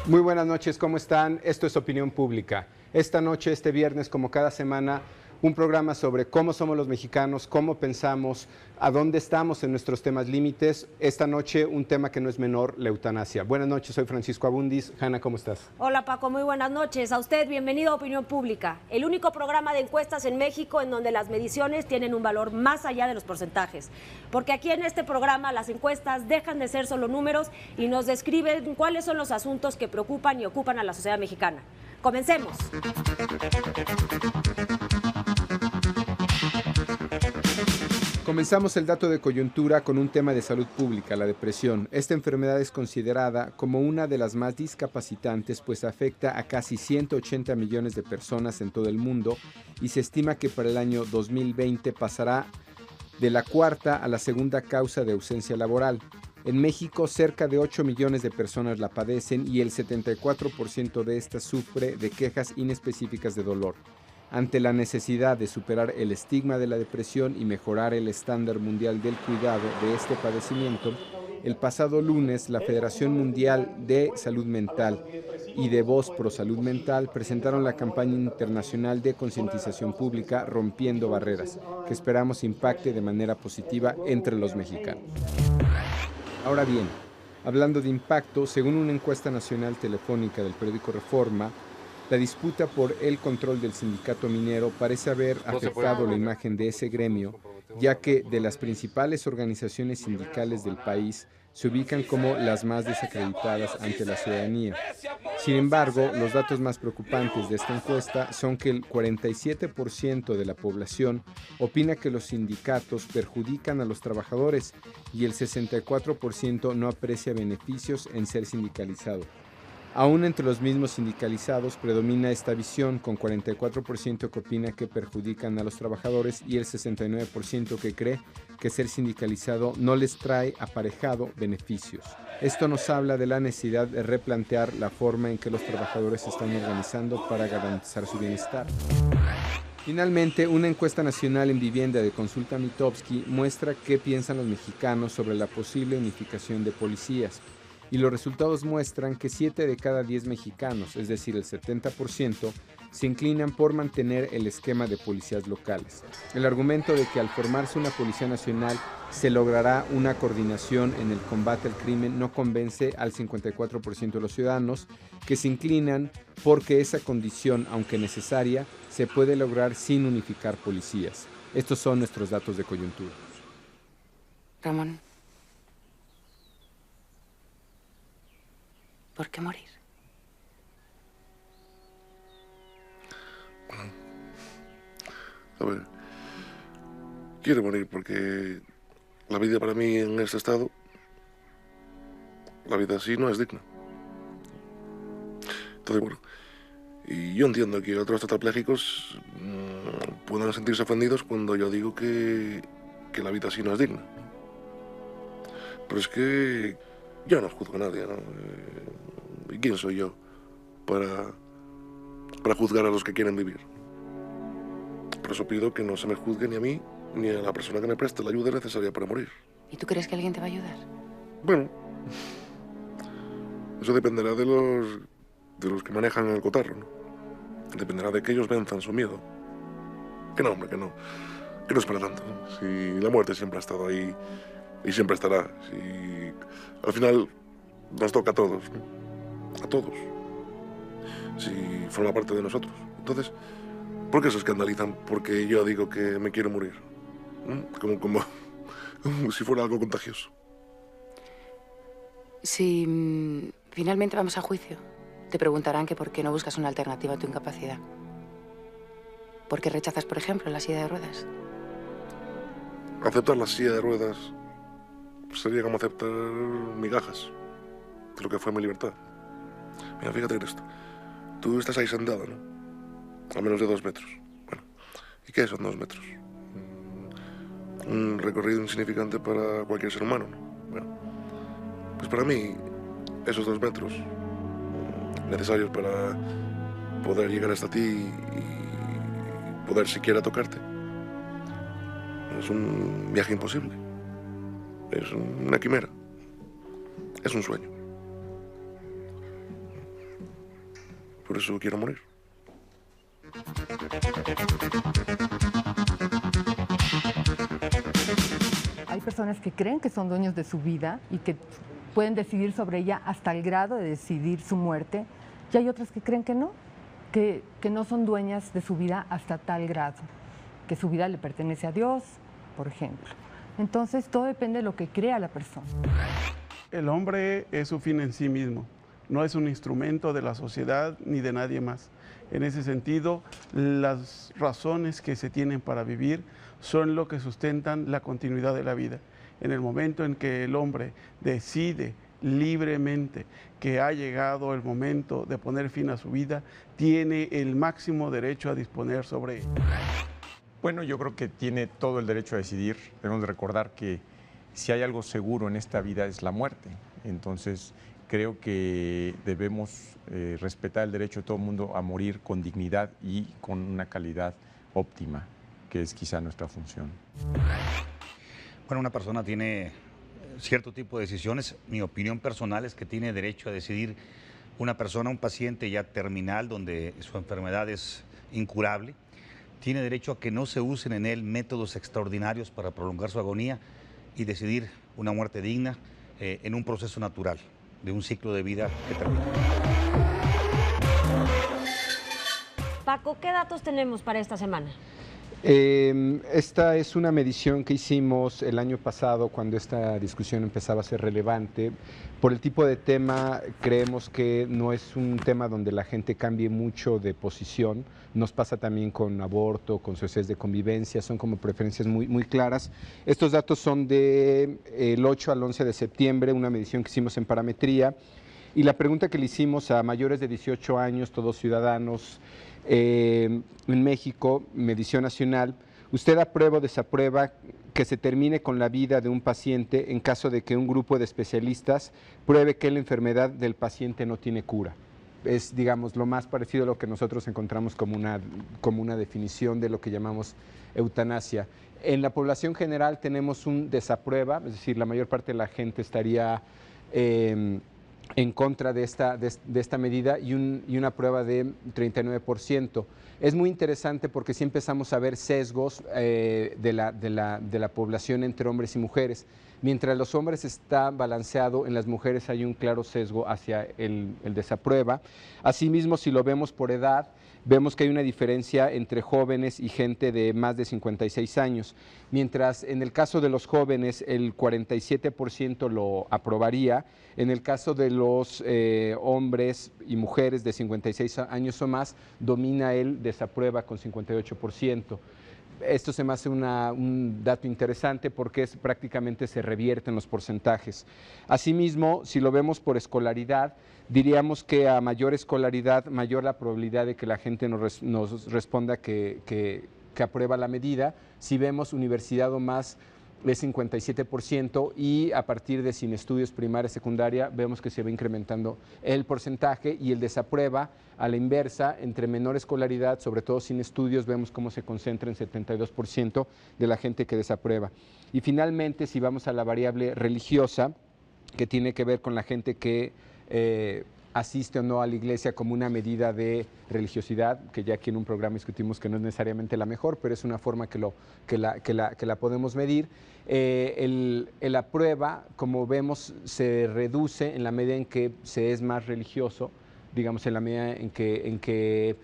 Muy buenas noches, ¿cómo están? Esto es Opinión Pública. Esta noche, este viernes, como cada semana, un programa sobre cómo somos los mexicanos, cómo pensamos, a dónde estamos en nuestros temas límites. Esta noche, un tema que no es menor, la eutanasia. Buenas noches, soy Francisco Abundis. Hanna, ¿cómo estás? Hola Paco, muy buenas noches. A usted, bienvenido a Opinión Pública, el único programa de encuestas en México en donde las mediciones tienen un valor más allá de los porcentajes. Porque aquí en este programa las encuestas dejan de ser solo números y nos describen cuáles son los asuntos que preocupan y ocupan a la sociedad mexicana. Comencemos. Comenzamos el dato de coyuntura con un tema de salud pública, la depresión. Esta enfermedad es considerada como una de las más discapacitantes, pues afecta a casi 180 millones de personas en todo el mundo y se estima que para el año 2020 pasará de la cuarta a la segunda causa de ausencia laboral. En México, cerca de 8 millones de personas la padecen y el 74% de estas sufre de quejas inespecíficas de dolor. Ante la necesidad de superar el estigma de la depresión y mejorar el estándar mundial del cuidado de este padecimiento, el pasado lunes la Federación Mundial de Salud Mental y de Voz Pro Salud Mental presentaron la campaña internacional de concientización pública Rompiendo Barreras, que esperamos impacte de manera positiva entre los mexicanos. Ahora bien, hablando de impacto, según una encuesta nacional telefónica del periódico Reforma, la disputa por el control del sindicato minero parece haber afectado la imagen de ese gremio, ya que de las principales organizaciones sindicales del país se ubican como las más desacreditadas ante la ciudadanía. Sin embargo, los datos más preocupantes de esta encuesta son que el 47% de la población opina que los sindicatos perjudican a los trabajadores y el 64% no aprecia beneficios en ser sindicalizado. Aún entre los mismos sindicalizados predomina esta visión, con 44% que opina que perjudican a los trabajadores y el 69% que cree que ser sindicalizado no les trae aparejado beneficios. Esto nos habla de la necesidad de replantear la forma en que los trabajadores se están organizando para garantizar su bienestar. Finalmente, una encuesta nacional en vivienda de Consulta Mitofsky muestra qué piensan los mexicanos sobre la posible unificación de policías. Y los resultados muestran que 7 de cada 10 mexicanos, es decir, el 70%, se inclinan por mantener el esquema de policías locales. El argumento de que al formarse una Policía Nacional se logrará una coordinación en el combate al crimen no convence al 54% de los ciudadanos, que se inclinan porque esa condición, aunque necesaria, se puede lograr sin unificar policías. Estos son nuestros datos de coyuntura. Ramón, ¿por qué morir? A ver, quiero morir porque la vida para mí en este estado, la vida así no es digna. Entonces, bueno, y yo entiendo que otros tetrapléjicos puedan sentirse ofendidos cuando yo digo que la vida así no es digna. Pero es que yo no juzgo a nadie, ¿no? ¿Y quién soy yo para juzgar a los que quieren vivir? Por eso pido que no se me juzgue ni a mí ni a la persona que me preste la ayuda necesaria para morir. ¿Y tú crees que alguien te va a ayudar? Bueno, eso dependerá de los que manejan el cotarro, ¿no? Dependerá de que ellos venzan su miedo. Que no, hombre, que no es para tanto, ¿no? Si la muerte siempre ha estado ahí y siempre estará. Si al final nos toca a todos, ¿no? A todos. Si forma parte de nosotros. Entonces, ¿por qué se escandalizan? Porque yo digo que me quiero morir. Como si fuera algo contagioso. Si finalmente vamos a juicio, te preguntarán que por qué no buscas una alternativa a tu incapacidad. ¿Por qué rechazas, por ejemplo, la silla de ruedas? Aceptar la silla de ruedas sería como aceptar migajas de lo que fue mi libertad. Mira, fíjate en esto. Tú estás ahí sentado, ¿no? A menos de 2 metros. Bueno, ¿y qué son 2 metros? Un recorrido insignificante para cualquier ser humano, ¿no? Bueno, pues para mí, esos 2 metros necesarios para poder llegar hasta ti y poder siquiera tocarte, es un viaje imposible. Es una quimera. Es un sueño. Por eso quiero morir. Hay personas que creen que son dueños de su vida y que pueden decidir sobre ella hasta el grado de decidir su muerte, y hay otras que creen que no, que no son dueñas de su vida hasta tal grado, que su vida le pertenece a Dios, por ejemplo. Entonces, todo depende de lo que crea la persona. El hombre es su fin en sí mismo, no es un instrumento de la sociedad ni de nadie más. En ese sentido, las razones que se tienen para vivir son lo que sustentan la continuidad de la vida. En el momento en que el hombre decide libremente que ha llegado el momento de poner fin a su vida, tiene el máximo derecho a disponer sobre ella. Bueno, yo creo que tiene todo el derecho a decidir. Debemos de recordar que si hay algo seguro en esta vida es la muerte. Entonces, creo que debemos respetar el derecho de todo el mundo a morir con dignidad y con una calidad óptima, que es quizá nuestra función. Bueno, una persona tiene cierto tipo de decisiones. Mi opinión personal es que tiene derecho a decidir una persona, un paciente ya terminal, donde su enfermedad es incurable, tiene derecho a que no se usen en él métodos extraordinarios para prolongar su agonía y decidir una muerte digna en un proceso natural de un ciclo de vida que termina. Paco, ¿qué datos tenemos para esta semana? Esta es una medición que hicimos el año pasado cuando esta discusión empezaba a ser relevante. Por el tipo de tema, creemos que no es un tema donde la gente cambie mucho de posición. Nos pasa también con aborto, con sociedades de convivencia, son como preferencias muy claras. Estos datos son del 8 al 11 de septiembre, una medición que hicimos en parametría. Y la pregunta que le hicimos a mayores de 18 años, todos ciudadanos, en México, medición nacional, ¿usted aprueba o desaprueba que se termine con la vida de un paciente en caso de que un grupo de especialistas pruebe que la enfermedad del paciente no tiene cura? Es, digamos, lo más parecido a lo que nosotros encontramos como una definición de lo que llamamos eutanasia. En la población general tenemos un desaprueba, es decir, la mayor parte de la gente estaría en contra de esta medida y una prueba de 39%. Es muy interesante porque sí empezamos a ver sesgos de la población entre hombres y mujeres. Mientras los hombres está balanceado, en las mujeres hay un claro sesgo hacia el desaprueba. Asimismo, si lo vemos por edad, vemos que hay una diferencia entre jóvenes y gente de más de 56 años. Mientras en el caso de los jóvenes el 47% lo aprobaría, en el caso de los hombres y mujeres de 56 años o más, domina el desaprueba con 58%. Esto se me hace un dato interesante porque prácticamente se revierten los porcentajes. Asimismo, si lo vemos por escolaridad, diríamos que a mayor escolaridad, mayor la probabilidad de que la gente nos responda que aprueba la medida. Si vemos universidad o más, es 57% y a partir de sin estudios primaria y secundaria vemos que se va incrementando el porcentaje y el desaprueba a la inversa, entre menor escolaridad, sobre todo sin estudios, vemos cómo se concentra en 72% de la gente que desaprueba. Y finalmente, si vamos a la variable religiosa, que tiene que ver con la gente que asiste o no a la iglesia como una medida de religiosidad, que ya aquí en un programa discutimos que no es necesariamente la mejor, pero es una forma que la podemos medir. El aprueba, como vemos, se reduce en la medida en que se es más religioso, digamos en la medida en que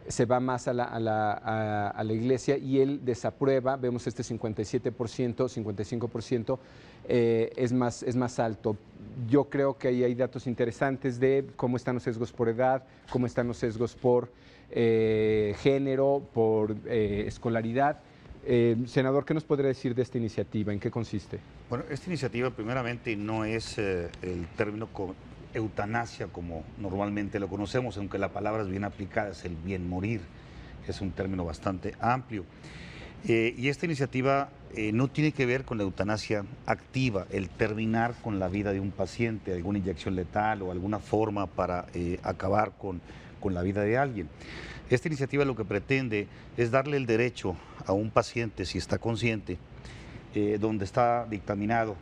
se va más a la iglesia, y el desaprueba, vemos este 57%, 55%, es más alto. Yo creo que ahí hay datos interesantes de cómo están los sesgos por edad, cómo están los sesgos por género, por escolaridad. Senador, ¿qué nos podría decir de esta iniciativa? ¿En qué consiste? Bueno, esta iniciativa primeramente no es el término eutanasia como normalmente lo conocemos, aunque la palabra es bien aplicada, es el bien morir, es un término bastante amplio. Y esta iniciativa no tiene que ver con la eutanasia activa, el terminar con la vida de un paciente, alguna inyección letal o alguna forma para acabar con la vida de alguien. Esta iniciativa lo que pretende es darle el derecho a un paciente, si está consciente, donde está dictaminado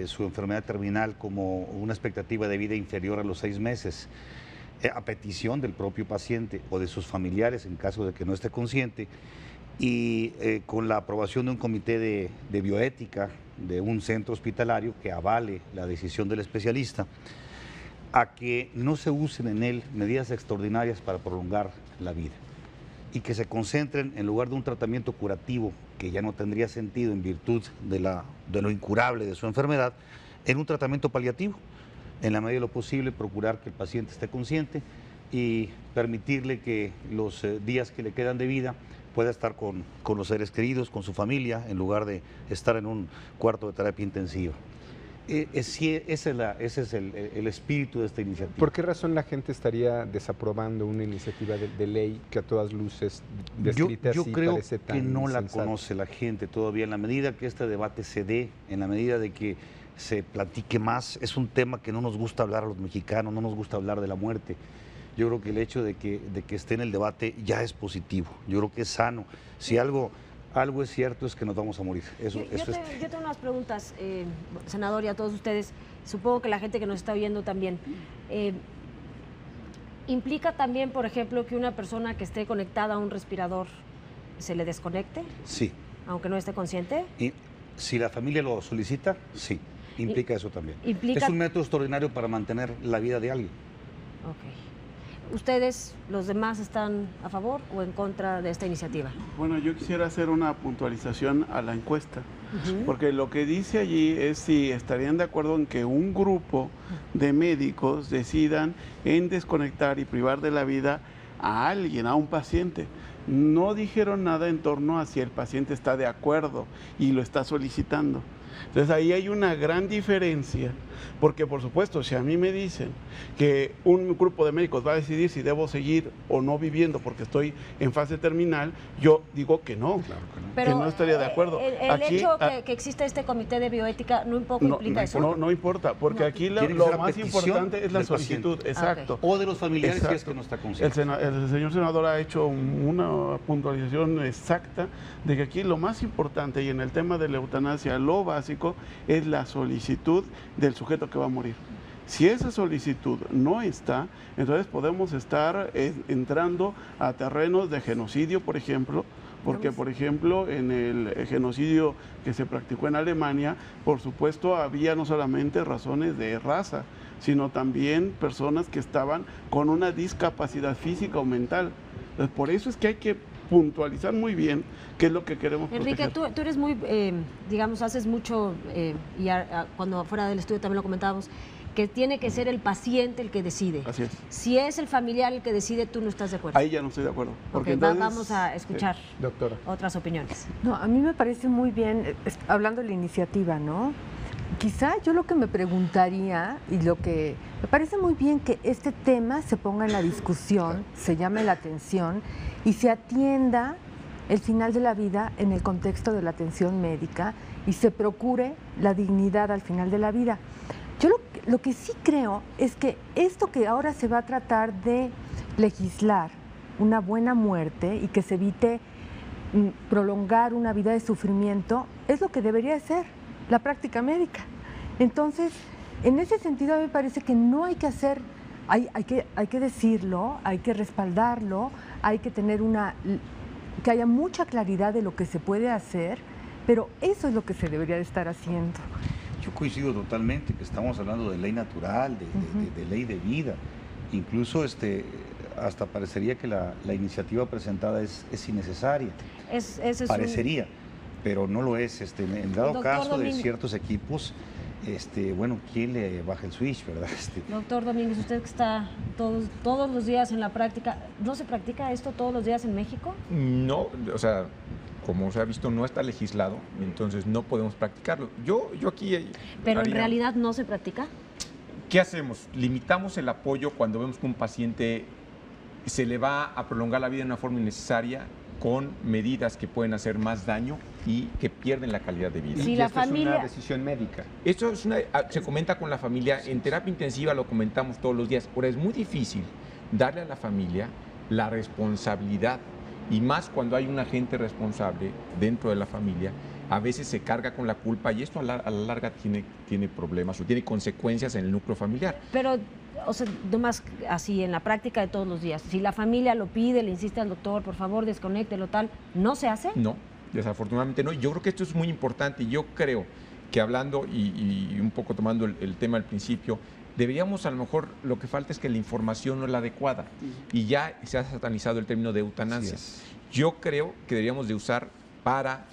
su enfermedad terminal como una expectativa de vida inferior a los 6 meses, a petición del propio paciente o de sus familiares en caso de que no esté consciente, y con la aprobación de un comité de bioética de un centro hospitalario que avale la decisión del especialista, a que no se usen en él medidas extraordinarias para prolongar la vida y que se concentren, en lugar de un tratamiento curativo que ya no tendría sentido en virtud de lo incurable de su enfermedad, en un tratamiento paliativo. En la medida de lo posible, procurar que el paciente esté consciente y permitirle que los días que le quedan de vida pueda estar con los seres queridos, con su familia, en lugar de estar en un cuarto de terapia intensiva. Ese es el espíritu de esta iniciativa. ¿Por qué razón la gente estaría desaprobando una iniciativa de ley que a todas luces descrita yo así creo parece tan que no la insensata? conoce la gente todavía. En la medida que este debate se dé, en la medida de que se platique más, es un tema que no nos gusta hablar a los mexicanos, no nos gusta hablar de la muerte. Yo creo que el hecho de que esté en el debate ya es positivo. Yo creo que es sano. Si algo es cierto, es que nos vamos a morir. Yo tengo unas preguntas, senador, y a todos ustedes. Supongo que la gente que nos está oyendo también. ¿Implica también, por ejemplo, que una persona que esté conectada a un respirador se le desconecte? Sí. Aunque no esté consciente. Y si la familia lo solicita, sí. Implica eso también. ¿Implica? Es un método extraordinario para mantener la vida de alguien. Ok. ¿Ustedes, los demás, están a favor o en contra de esta iniciativa? Bueno, yo quisiera hacer una puntualización a la encuesta, porque lo que dice allí es si estarían de acuerdo en que un grupo de médicos decidan en desconectar y privar de la vida a alguien, a un paciente. No dijeron nada en torno a si el paciente está de acuerdo y lo está solicitando. Entonces ahí hay una gran diferencia, porque por supuesto, si a mí me dicen que un grupo de médicos va a decidir si debo seguir o no viviendo porque estoy en fase terminal, yo digo que no, Pero que no estaría de acuerdo. El hecho que exista este comité de bioética no implica eso. No importa, porque aquí lo más importante es la solicitud, exacto. O de los familiares, si es que no está consciente. El señor senador ha hecho una puntualización exacta de que aquí lo más importante, y en el tema de la eutanasia, lo básico es la solicitud del sujeto que va a morir. Si esa solicitud no está, entonces podemos estar entrando a terrenos de genocidio, por ejemplo, porque, por ejemplo, en el genocidio que se practicó en Alemania, por supuesto, había no solamente razones de raza, sino también personas que estaban con una discapacidad física o mental. Entonces, por eso es que hay que puntualizar muy bien qué es lo que queremos Enrique, proteger. tú eres muy, digamos, haces mucho, y cuando fuera del estudio también lo comentábamos, que tiene que ser el paciente el que decide. Así es. Si es el familiar el que decide, tú no estás de acuerdo. Ahí ya no estoy de acuerdo. Porque Okay, vamos a escuchar doctora, otras opiniones. No, a mí me parece muy bien, hablando de la iniciativa, ¿no? Quizá yo lo que me preguntaría, y lo que me parece muy bien que este tema se ponga en la discusión, se llame la atención y se atienda el final de la vida en el contexto de la atención médica y se procure la dignidad al final de la vida. Yo lo que sí creo es que esto que ahora se va a tratar de legislar, una buena muerte y que se evite prolongar una vida de sufrimiento, es lo que debería ser la práctica médica. Entonces, en ese sentido, a mí me parece que no hay que hacer, hay que decirlo, hay que respaldarlo, hay que tener que haya mucha claridad de lo que se puede hacer, pero eso es lo que se debería de estar haciendo. Yo coincido totalmente que estamos hablando de ley natural, de ley de vida. Incluso hasta parecería que la iniciativa presentada es innecesaria. Parecería, pero no lo es. En dado caso de ciertos equipos, bueno, ¿quién le baja el switch, verdad? Doctor Domínguez, usted que está todos los días en la práctica, ¿no se practica esto todos los días en México? No, o sea, como se ha visto, no está legislado, entonces no podemos practicarlo. Yo aquí... ¿Pero en realidad no se practica? ¿Qué hacemos? Limitamos el apoyo cuando vemos que un paciente se le va a prolongar la vida de una forma innecesaria con medidas que pueden hacer más daño y que pierden la calidad de vida. Si y la esto familia... es una decisión médica. Esto se comenta con la familia, en terapia intensiva lo comentamos todos los días. Ahora es muy difícil darle a la familia la responsabilidad, y más cuando hay un agente responsable dentro de la familia, a veces se carga con la culpa y esto a la larga tiene problemas o tiene consecuencias en el núcleo familiar. Pero, o sea, nomás así, en la práctica de todos los días, si la familia lo pide, le insiste al doctor, por favor, desconéctelo, tal, ¿no se hace? No, desafortunadamente no. Yo creo que esto es muy importante. Yo creo que hablando y un poco tomando el tema al principio, deberíamos, a lo mejor, lo que falta es que la información no es la adecuada y ya se ha satanizado el término de eutanasia. Yo creo que deberíamos de usar para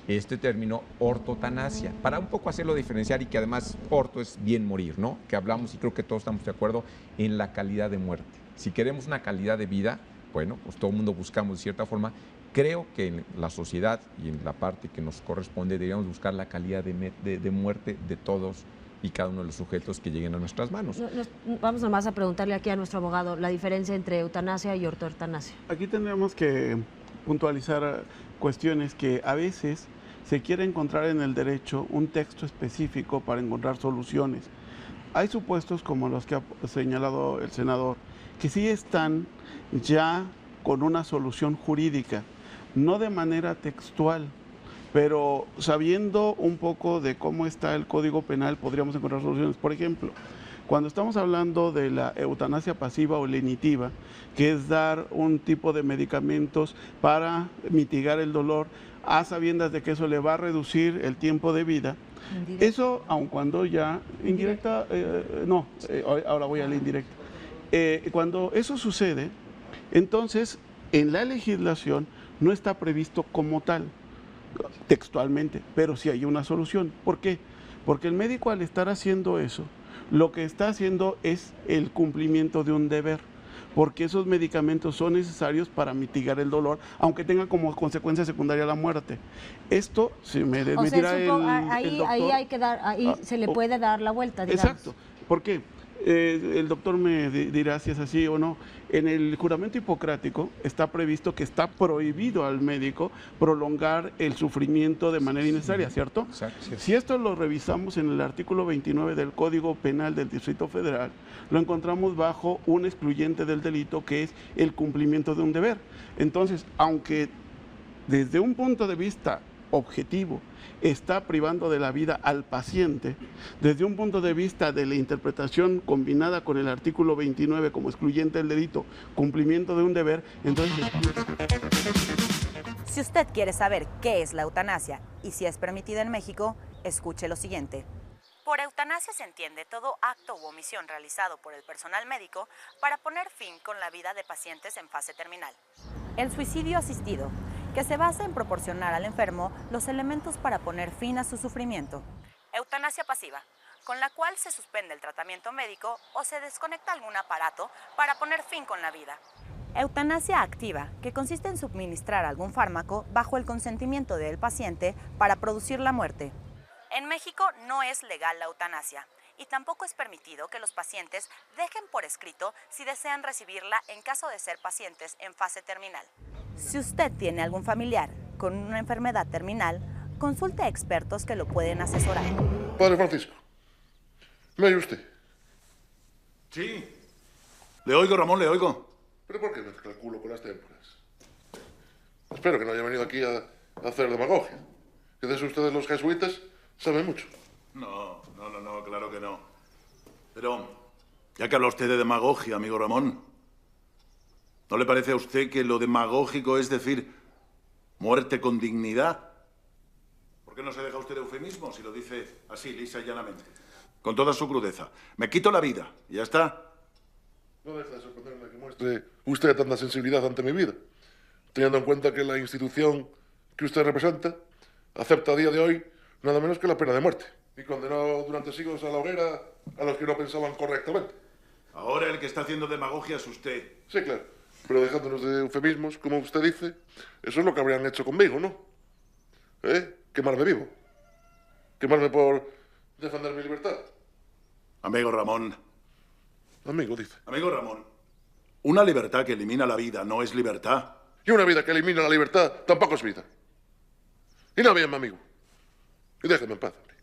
este término ortotanasia, para un poco hacerlo diferenciar y que además orto es bien morir, ¿no? Que hablamos y creo que todos estamos de acuerdo en la calidad de muerte. Si queremos una calidad de vida, bueno, pues todo el mundo buscamos de cierta forma. Creo que en la sociedad y en la parte que nos corresponde deberíamos buscar la calidad de muerte de todos y cada uno de los sujetos que lleguen a nuestras manos. Vamos nomás a preguntarle aquí a nuestro abogado la diferencia entre eutanasia y ortoeutanasia. Aquí tendremos que puntualizar cuestiones que a veces se quiere encontrar en el derecho un texto específico para encontrar soluciones. Hay supuestos como los que ha señalado el senador, que sí están ya con una solución jurídica, no de manera textual, pero sabiendo un poco de cómo está el Código Penal podríamos encontrar soluciones. Por ejemplo, cuando estamos hablando de la eutanasia pasiva o lenitiva, que es dar un tipo de medicamentos para mitigar el dolor, a sabiendas de que eso le va a reducir el tiempo de vida, eso, aun cuando ya indirecta, ahora voy a la indirecta. Cuando eso sucede, entonces en la legislación no está previsto como tal, textualmente, pero sí hay una solución. ¿Por qué? Porque el médico, al estar haciendo eso, lo que está haciendo es el cumplimiento de un deber, porque esos medicamentos son necesarios para mitigar el dolor, aunque tenga como consecuencia secundaria la muerte. Esto, si me dirá el doctor, ahí hay que dar, se le puede dar la vuelta, digamos. Exacto. ¿Por qué? El doctor me dirá si es así o no. En el juramento hipocrático está previsto que está prohibido al médico prolongar el sufrimiento de manera innecesaria, ¿cierto? Exacto. Si esto lo revisamos en el artículo 29 del Código Penal del Distrito Federal, lo encontramos bajo un excluyente del delito que es el cumplimiento de un deber. Entonces, aunque desde un punto de vista objetivo está privando de la vida al paciente, desde un punto de vista de la interpretación combinada con el artículo 29 como excluyente del delito, cumplimiento de un deber, entonces... Si usted quiere saber qué es la eutanasia y si es permitida en México, escuche lo siguiente. Por eutanasia se entiende todo acto u omisión realizado por el personal médico para poner fin con la vida de pacientes en fase terminal. El suicidio asistido, que se basa en proporcionar al enfermo los elementos para poner fin a su sufrimiento. Eutanasia pasiva, con la cual se suspende el tratamiento médico o se desconecta algún aparato para poner fin con la vida. Eutanasia activa, que consiste en suministrar algún fármaco bajo el consentimiento del paciente para producir la muerte. En México no es legal la eutanasia y tampoco es permitido que los pacientes dejen por escrito si desean recibirla en caso de ser pacientes en fase terminal. Si usted tiene algún familiar con una enfermedad terminal, consulte a expertos que lo pueden asesorar. Padre Francisco, ¿me oye usted? Sí. Le oigo, Ramón, le oigo. ¿Pero por qué mezcla el culo con las témporas? Espero que no haya venido aquí a hacer demagogia. Que de eso ustedes los jesuitas saben mucho. No, claro que no. Pero, ya que habla usted de demagogia, amigo Ramón, ¿no le parece a usted que lo demagógico es decir muerte con dignidad? ¿Por qué no se deja usted de eufemismo si lo dice así, lisa y llanamente? Con toda su crudeza. Me quito la vida y ya está. No deja de sorprenderme que muestre usted tanta sensibilidad ante mi vida, teniendo en cuenta que la institución que usted representa acepta a día de hoy nada menos que la pena de muerte y condenó durante siglos a la hoguera a los que no pensaban correctamente. Ahora el que está haciendo demagogia es usted. Sí, claro, pero dejándonos de eufemismos, como usted dice, eso es lo que habrían hecho conmigo, ¿no? Quemarme vivo. Quemarme por defender mi libertad. Amigo Ramón. Amigo, dice. Amigo Ramón, una libertad que elimina la vida no es libertad. Y una vida que elimina la libertad tampoco es vida. Y no bien, mi amigo. Y déjeme en paz, hombre.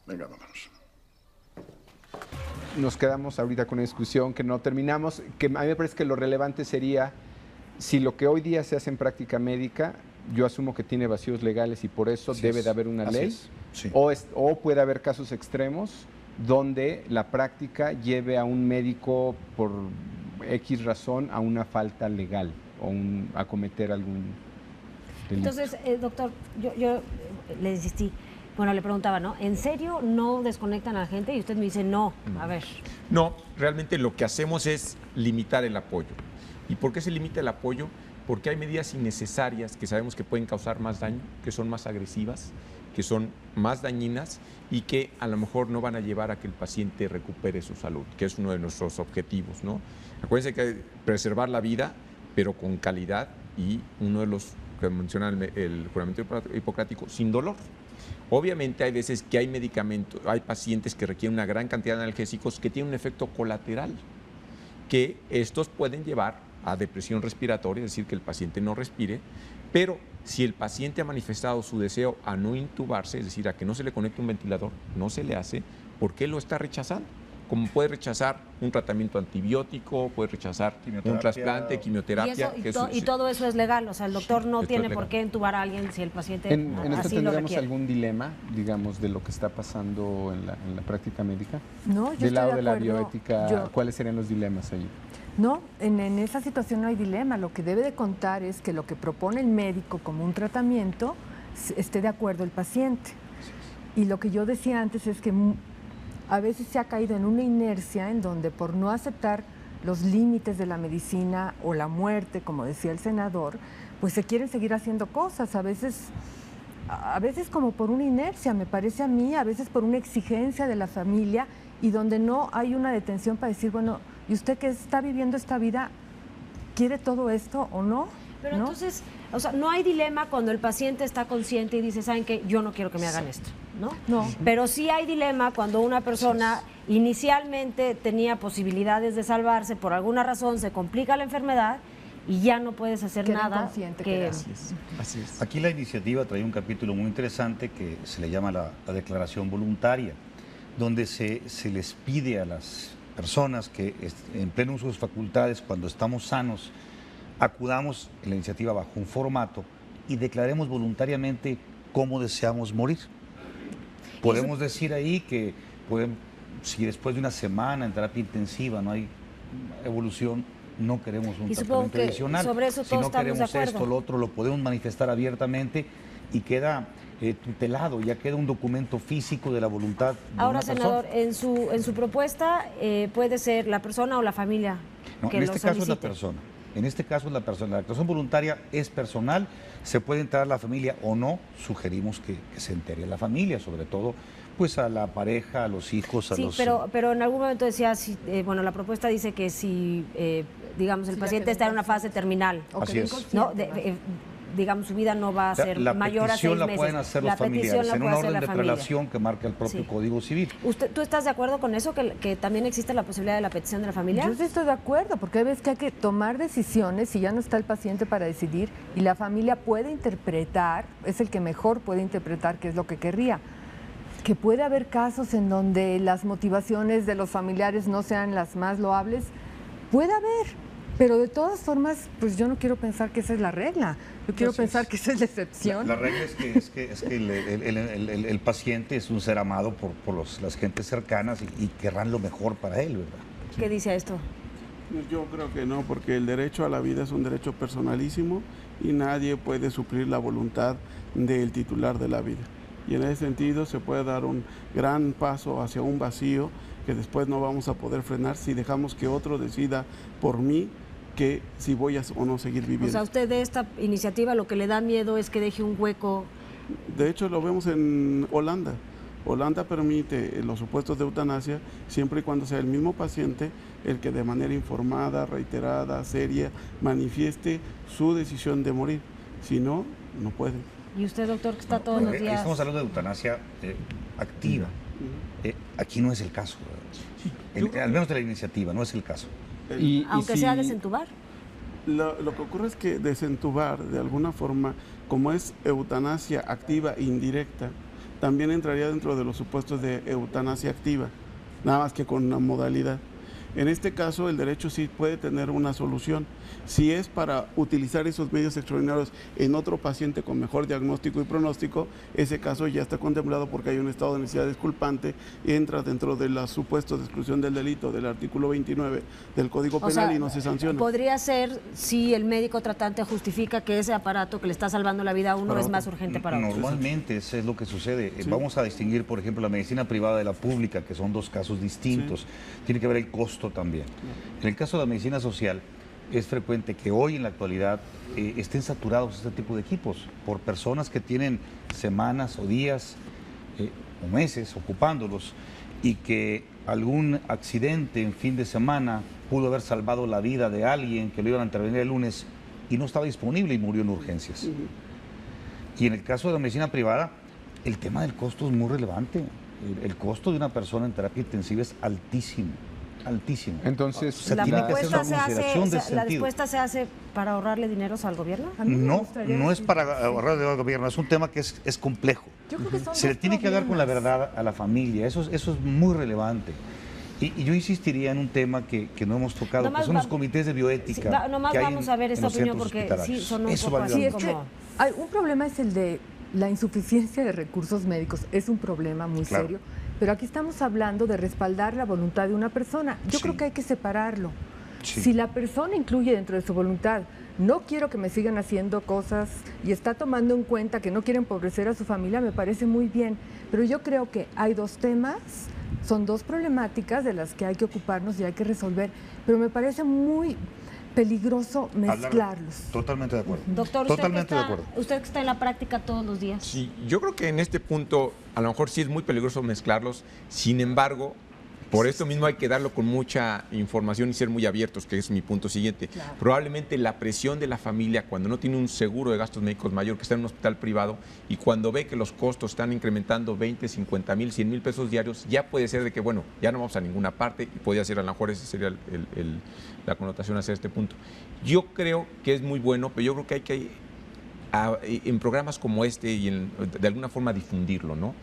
Venga, vámonos. nos quedamos ahorita con una discusión que no terminamos, que a mí me parece que lo relevante sería si lo que hoy día se hace en práctica médica, yo asumo que tiene vacíos legales y por eso debe de haber una ley, sí. o puede haber casos extremos donde la práctica lleve a un médico por X razón a una falta legal o a cometer algún delito. Entonces, doctor, yo le insistí, bueno, le preguntaba, ¿no? ¿En serio no desconectan a la gente? Y usted me dice, no, a ver. No, realmente lo que hacemos es limitar el apoyo. ¿Y por qué se limita el apoyo? Porque hay medidas innecesarias que sabemos que pueden causar más daño, que son más agresivas, que son más dañinas y que a lo mejor no van a llevar a que el paciente recupere su salud, que es uno de nuestros objetivos, ¿no? Acuérdense que hay que preservar la vida, pero con calidad, y uno de los que menciona el juramento hipocrático, sin dolor. Obviamente hay veces que hay medicamentos, hay pacientes que requieren una gran cantidad de analgésicos que tienen un efecto colateral, que estos pueden llevar a depresión respiratoria, es decir, que el paciente no respire, pero si el paciente ha manifestado su deseo a no intubarse, es decir, a que no se le conecte un ventilador, no se le hace, ¿por qué lo está rechazando? Como puede rechazar un tratamiento antibiótico, puede rechazar un trasplante, quimioterapia. Y todo eso es legal, o sea, el doctor no tiene por qué intubar a alguien si el paciente ¿En esto así lo tendremos requiere? algún dilema, digamos, de lo que está pasando en la práctica médica? No, yo Del lado de la acuerdo. bioética, ¿cuáles serían los dilemas ahí? No, en esa situación no hay dilema. Lo que debe de contar es que lo que propone el médico como un tratamiento esté de acuerdo el paciente. Y lo que yo decía antes es que a veces se ha caído en una inercia en donde por no aceptar los límites de la medicina o la muerte, como decía el senador, pues se quieren seguir haciendo cosas, a veces como por una inercia, me parece a mí, a veces por una exigencia de la familia y donde no hay una detención para decir, bueno, ¿y usted que está viviendo esta vida, quiere todo esto o no? Pero ¿no? entonces, o sea, no hay dilema cuando el paciente está consciente y dice, ¿saben qué? Yo no quiero que me hagan esto, ¿no? No. Pero sí hay dilema cuando una persona inicialmente tenía posibilidades de salvarse, por alguna razón se complica la enfermedad y ya no puedes hacer Queda nada. inconsciente, Que... Así es. Aquí la iniciativa trae un capítulo muy interesante que se le llama la declaración voluntaria, donde se les pide a las personas que en pleno uso de sus facultades, cuando estamos sanos, acudamos en la iniciativa bajo un formato y declaremos voluntariamente cómo deseamos morir. Podemos decir ahí que si después de una semana en terapia intensiva no hay evolución, no queremos un Y supongo tratamiento que adicional. sobre eso Si todos no estamos de queremos acuerdo. esto, lo otro, lo podemos manifestar abiertamente y queda tutelado, ya queda un documento físico de la voluntad de Ahora, una senador, persona. en su propuesta puede ser la persona o la familia No, que en lo este caso es la solicite. persona. En este caso es la persona. La declaración voluntaria es personal, se puede entrar a la familia o no, sugerimos que se entere a la familia, sobre todo pues a la pareja, a los hijos, a Sí, los... pero en algún momento decía, bueno, la propuesta dice que si, digamos, el Sí, paciente ya está en quedó una fase terminal, O Así quedó es. inconsciente, ¿no? Digamos, su vida no va a ser la mayor a 6 petición meses. la pueden hacer los La petición familiares la en un puede hacer orden la de familia. prelación que marca el propio Sí. Código Civil. ¿Tú estás de acuerdo con eso, que también existe la posibilidad de la petición de la familia? Yo sí estoy de acuerdo, porque hay veces que hay que tomar decisiones y ya no está el paciente para decidir y la familia puede interpretar, es el que mejor puede interpretar qué es lo que querría. Que puede haber casos en donde las motivaciones de los familiares no sean las más loables, puede haber, pero de todas formas, pues yo no quiero pensar que esa es la regla, yo quiero pensar que esa es la excepción. La regla es que el paciente es un ser amado por las gentes cercanas y querrán lo mejor para él, ¿verdad? ¿Qué dice esto? Yo creo que no, porque el derecho a la vida es un derecho personalísimo y nadie puede suplir la voluntad del titular de la vida. Y en ese sentido se puede dar un gran paso hacia un vacío que después no vamos a poder frenar si dejamos que otro decida por mí que si voy a o no seguir viviendo. O sea, usted de esta iniciativa lo que le da miedo es que deje un hueco. De hecho, lo vemos en Holanda. Holanda permite los supuestos de eutanasia siempre y cuando sea el mismo paciente el que de manera informada, reiterada, seria, manifieste su decisión de morir. Si no, no puede. Y usted, doctor, que está todos los días... Estamos hablando de eutanasia activa. Aquí no es el caso, al menos de la iniciativa, no es el caso. Aunque sea desentubar. Lo que ocurre es que desentubar, de alguna forma, como es eutanasia activa e indirecta, también entraría dentro de los supuestos de eutanasia activa. nada más que con una modalidad. En este caso, el derecho sí puede tener una solución. Si es para utilizar esos medios extraordinarios en otro paciente con mejor diagnóstico y pronóstico, ese caso ya está contemplado porque hay un estado de necesidad disculpante y entra dentro de los supuestos de exclusión del delito del artículo 29 del Código Penal y no se sanciona. Podría ser si el médico tratante justifica que ese aparato que le está salvando la vida a uno es más urgente para otro. Normalmente eso es lo que sucede. Sí. Vamos a distinguir, por ejemplo, la medicina privada de la pública, que son dos casos distintos. Sí. Tiene que ver el costo también. En el caso de la medicina social, es frecuente que hoy en la actualidad estén saturados este tipo de equipos por personas que tienen semanas o días o meses ocupándolos y que algún accidente en fin de semana pudo haber salvado la vida de alguien que lo iban a intervenir el lunes y no estaba disponible y murió en urgencias. Y en el caso de la medicina privada, el tema del costo es muy relevante. El costo de una persona en terapia intensiva es altísimo. Altísimo. Entonces, ¿la respuesta se hace para ahorrarle dinero al gobierno? No es para ahorrarle al gobierno, es un tema que es complejo. Yo creo que son se le tiene que dar con la verdad a la familia, eso es muy relevante. Y yo insistiría en un tema que no hemos tocado, que son los comités de bioética. Nomás vamos a ver esta opinión porque sí, son un poco así como... Un problema es el de la insuficiencia de recursos médicos, es un problema muy serio. Pero aquí estamos hablando de respaldar la voluntad de una persona. Yo creo que hay que separarlo. Si la persona incluye dentro de su voluntad, no quiero que me sigan haciendo cosas y está tomando en cuenta que no quiere empobrecer a su familia, me parece muy bien. Pero yo creo que hay dos temas, son dos problemáticas de las que hay que ocuparnos y hay que resolver. Pero me parece muy peligroso mezclarlos. Totalmente de acuerdo. Doctor, usted que está en la práctica todos los días. Sí, yo creo que en este punto a lo mejor sí es muy peligroso mezclarlos, sin embargo, por esto mismo hay que darlo con mucha información y ser muy abiertos, que es mi punto siguiente. Claro. Probablemente la presión de la familia cuando no tiene un seguro de gastos médicos mayor, que está en un hospital privado, y cuando ve que los costos están incrementando 20, 50 mil, 100 mil pesos diarios, ya puede ser de que, bueno, ya no vamos a ninguna parte, y podría ser, a lo mejor esa sería la connotación hacia este punto. Yo creo que es muy bueno, pero yo creo que hay que, en programas como este, y de alguna forma difundirlo, ¿no?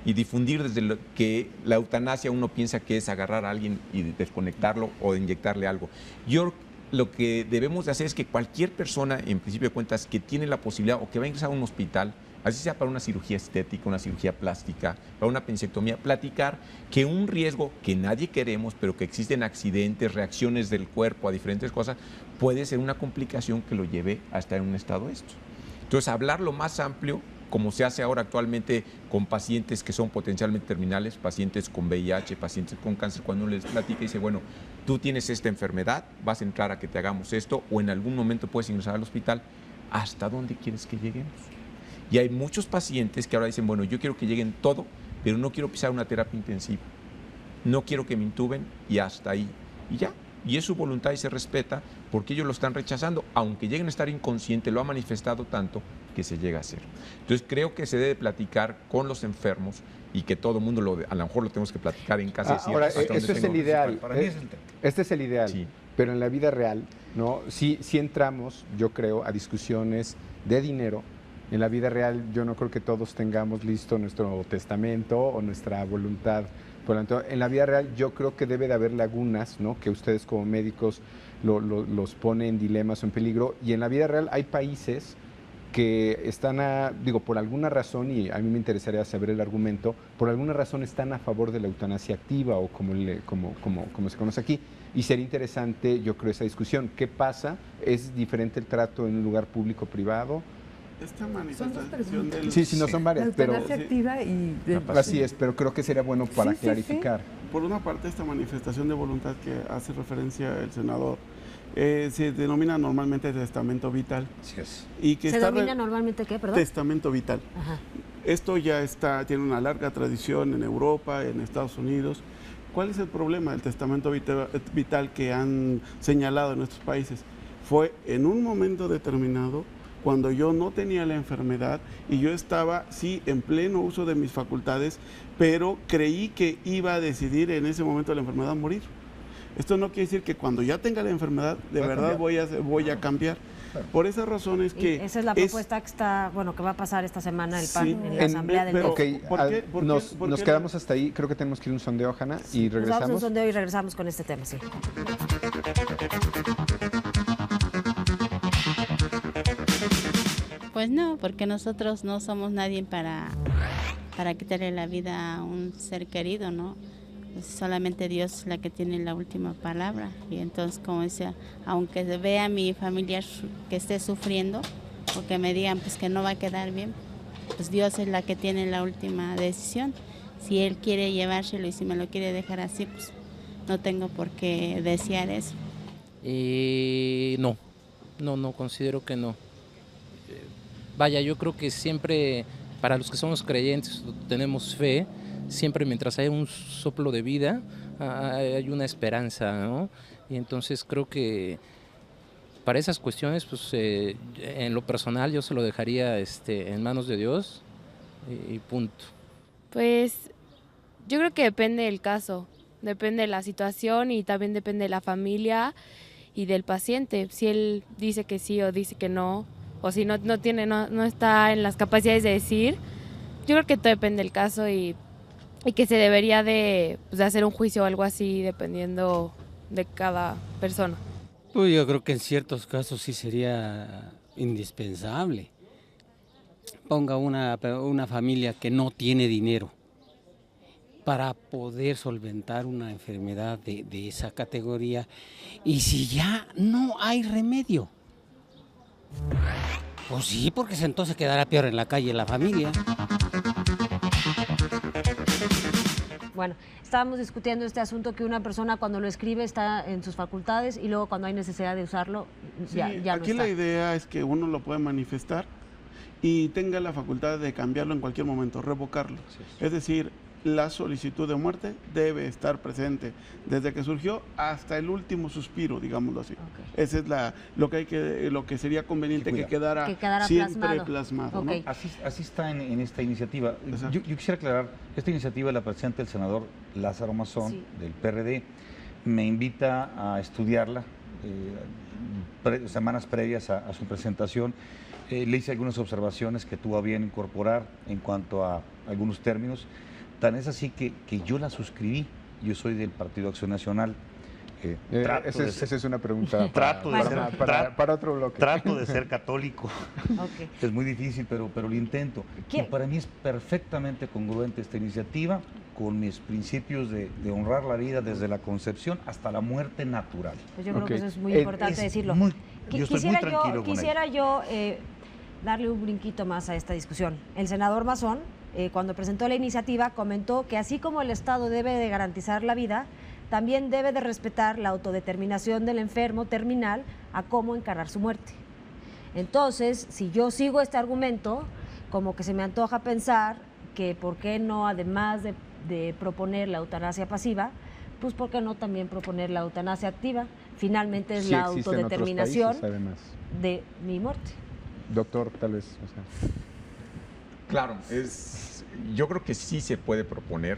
Y difundir desde lo que la eutanasia uno piensa que es agarrar a alguien y desconectarlo o inyectarle algo. Yo lo que debemos de hacer es que cualquier persona, en principio de cuentas, que tiene la posibilidad o que va a ingresar a un hospital, así sea para una cirugía estética, una cirugía plástica, para una apendicectomía, platicar que un riesgo que nadie queremos, pero que existen accidentes, reacciones del cuerpo a diferentes cosas, puede ser una complicación que lo lleve a estar en un estado esto. Entonces, hablar lo más amplio, como se hace ahora actualmente con pacientes que son potencialmente terminales, pacientes con VIH, pacientes con cáncer, cuando uno les platica y dice, bueno, tú tienes esta enfermedad, vas a entrar a que te hagamos esto, o en algún momento puedes ingresar al hospital, ¿hasta dónde quieres que lleguemos? Y hay muchos pacientes que ahora dicen, bueno, yo quiero que lleguen todo, pero no quiero pisar una terapia intensiva, no quiero que me intuben y hasta ahí, y ya. Y es su voluntad y se respeta porque ellos lo están rechazando, aunque lleguen a estar inconscientes, lo ha manifestado tanto que se llega a hacer. Entonces creo que se debe platicar con los enfermos y que todo el mundo, a lo mejor lo tenemos que platicar en casa. Ahora, eso es el ideal. Para mí es el tema. Este es el ideal, sí. Pero en la vida real, ¿no? Sí entramos, yo creo, a discusiones de dinero. En la vida real yo no creo que todos tengamos listo nuestro testamento o nuestra voluntad. Por lo tanto, en la vida real yo creo que debe de haber lagunas, ¿no? Que ustedes como médicos los ponen en dilemas o en peligro. Y en la vida real hay países que están, por alguna razón, y a mí me interesaría saber el argumento, por alguna razón están a favor de la eutanasia activa o como se conoce aquí. Y sería interesante, yo creo, esa discusión. ¿Qué pasa? ¿Es diferente el trato en un lugar público o privado? Esta manifestación del... Sí, no son varias, pero... activa y... Así es, pero creo que sería bueno para clarificar. Por una parte, esta manifestación de voluntad que hace referencia el senador se denomina normalmente testamento vital. Así es. Y que ¿Se denomina normalmente qué, perdón? Testamento vital. Ajá. Esto ya tiene una larga tradición en Europa, en Estados Unidos. ¿Cuál es el problema del testamento vital que han señalado en nuestros países? Fue en un momento determinado, cuando yo no tenía la enfermedad y yo estaba, sí, en pleno uso de mis facultades, pero creí que iba a decidir en ese momento de la enfermedad morir. Esto no quiere decir que cuando ya tenga la enfermedad, de verdad voy a cambiar. Por esa razón es que... Esa es la propuesta que está, que va a pasar esta semana el PAN en la Asamblea del Ok, nos quedamos hasta ahí. Creo que tenemos que ir a un sondeo, Hanna, y regresamos. Nos vamos a un sondeo y regresamos con este tema, sí. Pues no, porque nosotros no somos nadie para quitarle la vida a un ser querido, ¿no? Pues solamente Dios es la que tiene la última palabra. Y entonces, como decía, aunque vea a mi familiar que esté sufriendo o que me digan pues que no va a quedar bien, pues Dios es la que tiene la última decisión. Si Él quiere llevárselo y si me lo quiere dejar así, pues no tengo por qué desear eso. No, considero que no. Vaya, yo creo que siempre, para los que somos creyentes, tenemos fe, siempre mientras haya un soplo de vida, hay una esperanza, ¿no? Y entonces creo que para esas cuestiones, pues en lo personal yo se lo dejaría en manos de Dios y punto. Pues yo creo que depende del caso, depende de la situación y también depende de la familia y del paciente. Si él dice que sí o dice que no, o si no está en las capacidades de decir, yo creo que todo depende del caso y que se debería de hacer un juicio o algo así dependiendo de cada persona. Pues yo creo que en ciertos casos sí sería indispensable. Ponga una familia que no tiene dinero para poder solventar una enfermedad de esa categoría, y si ya no hay remedio, pues sí, porque entonces quedará peor en la calle la familia. Bueno, estábamos discutiendo este asunto que una persona cuando lo escribe está en sus facultades y luego cuando hay necesidad de usarlo ya no está. Aquí la idea es que uno lo puede manifestar y tenga la facultad de cambiarlo en cualquier momento, revocarlo. Es decir, la solicitud de muerte debe estar presente desde que surgió hasta el último suspiro, digámoslo así. Okay. Esa es lo que sería conveniente que quedara siempre plasmado. Okay. ¿No? Así está en esta iniciativa. Yo quisiera aclarar, esta iniciativa la presenta el senador Lázaro Mazón, del PRD. Me invita a estudiarla semanas previas a su presentación. Le hice algunas observaciones que tuvo a bien incorporar en cuanto a algunos términos. Tan es así que yo la suscribí. Yo soy del Partido Acción Nacional. Esa es una pregunta para otro bloque. Trato de ser católico. Okay. Es muy difícil, pero lo intento. Y para mí es perfectamente congruente esta iniciativa con mis principios de honrar la vida desde la concepción hasta la muerte natural. Pues yo creo que eso es muy importante decirlo. Yo estoy muy tranquilo con quisiera yo darle un brinquito más a esta discusión. El senador Mazón, cuando presentó la iniciativa, comentó que así como el Estado debe de garantizar la vida, también debe de respetar la autodeterminación del enfermo terminal a cómo encarar su muerte. Entonces, si yo sigo este argumento, como que se me antoja pensar que por qué no, además de proponer la eutanasia pasiva, pues por qué no también proponer la eutanasia activa. Finalmente es la autodeterminación de mi muerte. Doctor, tal vez. Claro, yo creo que sí se puede proponer.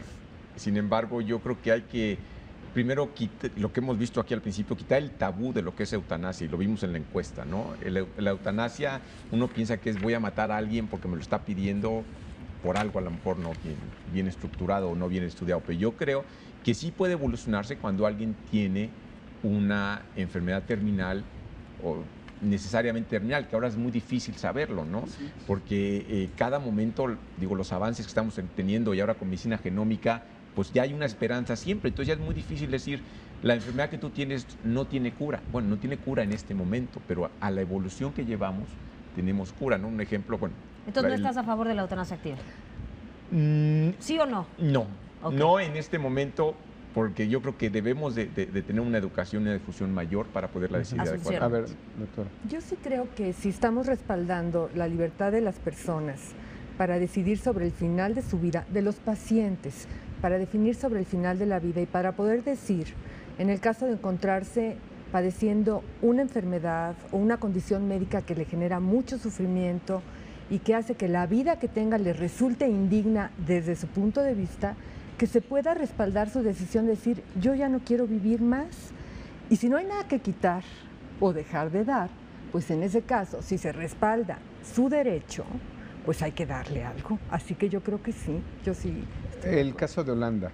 Sin embargo, yo creo que hay que primero lo que hemos visto aquí al principio, quitar el tabú de lo que es eutanasia, y lo vimos en la encuesta, ¿no? La eutanasia, uno piensa que es voy a matar a alguien porque me lo está pidiendo por algo a lo mejor no bien estructurado o no bien estudiado, pero yo creo que sí puede evolucionarse cuando alguien tiene una enfermedad terminal o necesariamente terminal, que ahora es muy difícil saberlo, ¿no? Sí. Porque cada momento, los avances que estamos teniendo y ahora con medicina genómica, pues ya hay una esperanza siempre, entonces ya es muy difícil decir, la enfermedad que tú tienes no tiene cura. Bueno, no tiene cura en este momento, pero a la evolución que llevamos tenemos cura, ¿no? Un ejemplo, bueno... Entonces, ¿no estás a favor de la eutanasia activa? ¿Sí o no? No, no en este momento, porque yo creo que debemos de tener una educación y una difusión mayor para poderla decidir adecuadamente. A ver, doctora. Yo sí creo que si estamos respaldando la libertad de las personas para decidir sobre el final de su vida, de los pacientes, para definir sobre el final de la vida y para poder decir, en el caso de encontrarse padeciendo una enfermedad o una condición médica que le genera mucho sufrimiento y que hace que la vida que tenga le resulte indigna desde su punto de vista, que se pueda respaldar su decisión de decir, yo ya no quiero vivir más. Y si no hay nada que quitar o dejar de dar, pues en ese caso, si se respalda su derecho, pues hay que darle algo. Así que yo creo que sí, yo sí. El caso de Holanda,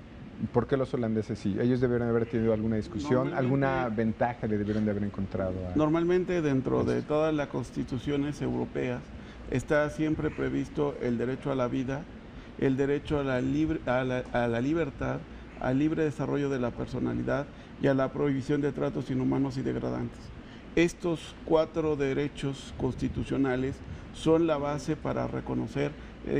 ¿por qué los holandeses sí? ¿Ellos debieron haber tenido alguna discusión, alguna ventaja le debieron de haber encontrado? Normalmente dentro de todas las constituciones europeas está siempre previsto el derecho a la vida, el derecho a la libertad, al libre desarrollo de la personalidad y a la prohibición de tratos inhumanos y degradantes. Estos 4 derechos constitucionales son la base para reconocer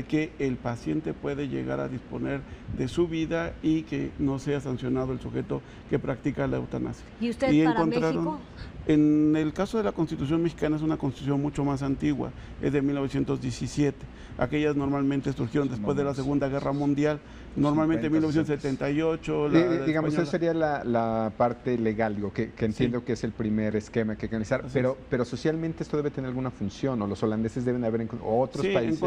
que el paciente puede llegar a disponer de su vida y que no sea sancionado el sujeto que practica la eutanasia. ¿Y usted para México? En el caso de la Constitución mexicana es una constitución mucho más antigua, es de 1917. Aquellas normalmente surgieron después de la Segunda Guerra Mundial, normalmente en 1978. Digamos, esa sería la parte legal, digo, que entiendo que es el primer esquema que hay que analizar, pero socialmente esto debe tener alguna función, o los holandeses deben haber encontrado, o otros países.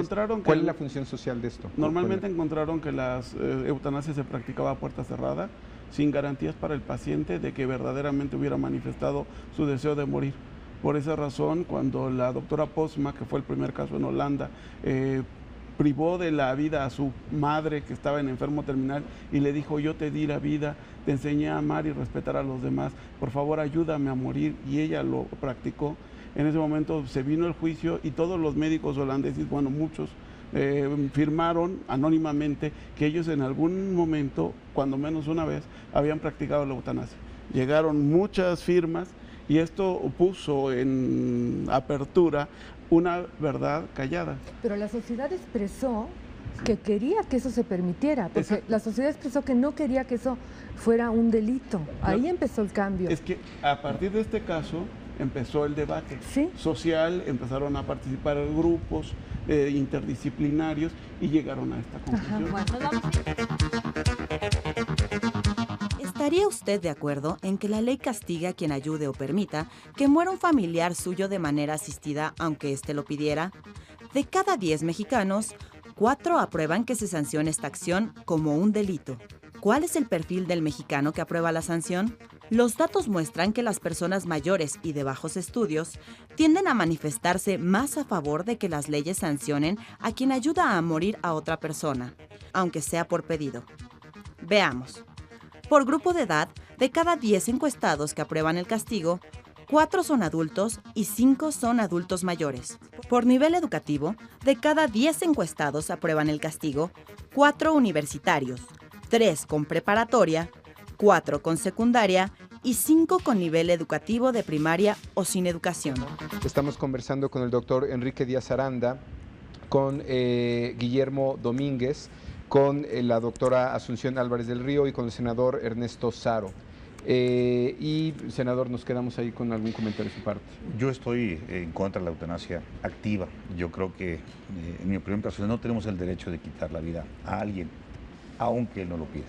¿Cuál es la función social de esto? Normalmente encontraron que las eutanasias se practicaba a puerta cerrada, sin garantías para el paciente de que verdaderamente hubiera manifestado su deseo de morir. Por esa razón, cuando la doctora Postma, que fue el primer caso en Holanda, privó de la vida a su madre que estaba en enfermo terminal y le dijo, yo te di la vida, te enseñé a amar y respetar a los demás, por favor ayúdame a morir, y ella lo practicó. En ese momento se vino el juicio y todos los médicos holandeses, bueno, muchos, firmaron anónimamente que ellos en algún momento, cuando menos una vez, habían practicado la eutanasia. Llegaron muchas firmas y esto puso en apertura una verdad callada. Pero la sociedad expresó que quería que eso se permitiera, porque la sociedad expresó que no quería que eso fuera un delito. Ahí empezó el cambio. Es que a partir de este caso empezó el debate social, empezaron a participar grupos interdisciplinarios y llegaron a esta conclusión. ¿Estaría usted de acuerdo en que la ley castiga a quien ayude o permita que muera un familiar suyo de manera asistida aunque éste lo pidiera? De cada 10 mexicanos, 4 aprueban que se sancione esta acción como un delito. ¿Cuál es el perfil del mexicano que aprueba la sanción? Los datos muestran que las personas mayores y de bajos estudios tienden a manifestarse más a favor de que las leyes sancionen a quien ayuda a morir a otra persona, aunque sea por pedido. Veamos. Por grupo de edad, de cada 10 encuestados que aprueban el castigo, 4 son adultos y 5 son adultos mayores. Por nivel educativo, de cada 10 encuestados aprueban el castigo, 4 universitarios, 3 con preparatoria, 4 con secundaria y 5 con nivel educativo de primaria o sin educación. Estamos conversando con el doctor Enrique Díaz Aranda, con Guillermo Domínguez, con la doctora Asunción Álvarez del Río y con el senador Ernesto Saro. Y, senador, nos quedamos ahí con algún comentario de su parte. Yo estoy en contra de la eutanasia activa. Yo creo que, en mi opinión personal, no tenemos el derecho de quitar la vida a alguien, aunque él no lo pida.